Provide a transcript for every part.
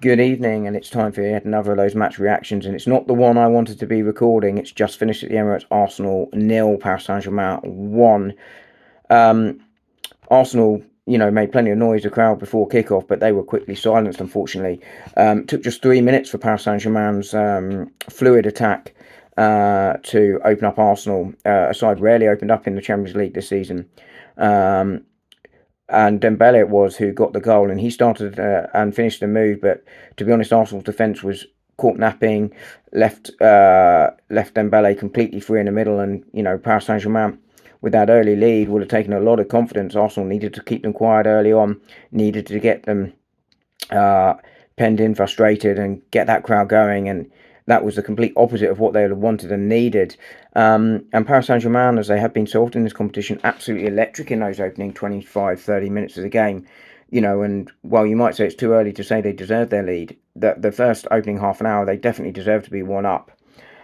Good evening, and it's time for yet another of those match reactions. And it's not the one I wanted to be recording. It's just finished at the Emirates. Arsenal nil, Paris Saint-Germain 1. Um, Arsenal, made plenty of noise, the crowd before kickoff, but they were quickly silenced, unfortunately. It took just 3 minutes for Paris Saint-Germain's fluid attack to open up Arsenal, a side rarely opened up in the Champions League this season. Um, and Dembele it was who got the goal, and he started and finished the move. But to be honest, Arsenal's defence was caught napping, left Dembele completely free in the middle, and Paris Saint Germain with that early lead would have taken a lot of confidence. Arsenal needed to keep them quiet early on, needed to get them penned in, frustrated, and get that crowd going. And that was the complete opposite of what they would have wanted and needed. And Paris Saint-Germain, as they have been so often in this competition, absolutely electric in those opening 25, 30 minutes of the game. And while you might say it's too early to say they deserve their lead, the first opening half an hour, they definitely deserve to be one up.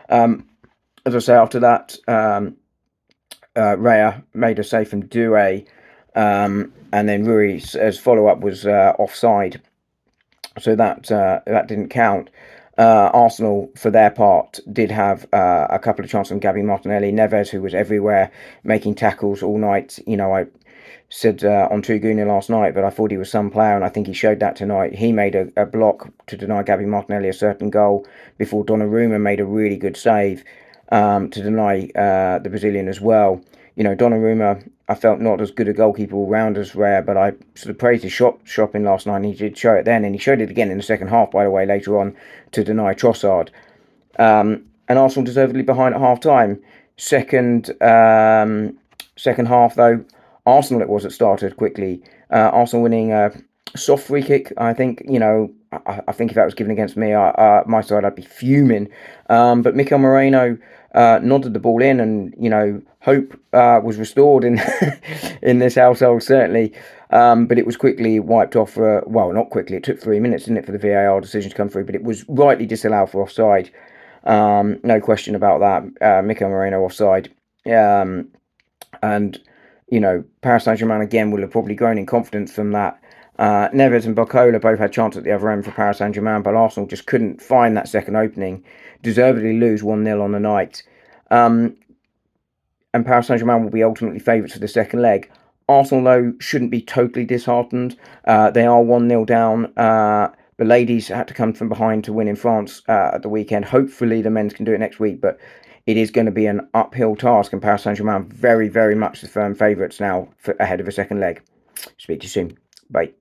As I say, after that, Raya made a save from Doué, and then Rui's as follow-up was offside. So that didn't count. Arsenal, for their part, did have a couple of chances from Gabby Martinelli. Neves, who was everywhere, making tackles all night. I said on Tribuna last night, but I thought he was some player, and I think he showed that tonight. He made a block to deny Gabby Martinelli a certain goal before Donnarumma made a really good save to deny the Brazilian as well. Donnarumma, I felt not as good a goalkeeper all round as Rare, but I sort of praised his shopping last night, and he did show it then, and he showed it again in the second half, by the way, later on, to deny Trossard. And Arsenal deservedly behind at half-time. Second half, though, Arsenal it was that started quickly. Arsenal winning a soft free kick, I think. I think if that was given against me, my side, I'd be fuming. But Mikel Moreno nodded the ball in, and hope was restored in in this household, certainly. But it was quickly wiped off. Well, not quickly. It took 3 minutes, didn't it, for the VAR decision to come through? But it was rightly disallowed for offside. No question about that. Mikel Moreno offside. And Paris Saint-Germain again will have probably grown in confidence from that. Neves and Barcola both had chances at the other end for Paris Saint-Germain, but Arsenal just couldn't find that second opening. Deservedly lose 1-0 on the night. And Paris Saint-Germain will be ultimately favourites for the second leg. Arsenal, though, shouldn't be totally disheartened. They are 1-0 down. The ladies had to come from behind to win in France at the weekend. Hopefully the men's can do it next week, but it is going to be an uphill task, and Paris Saint-Germain very, very much the firm favourites now ahead of a second leg. Speak to you soon. Bye.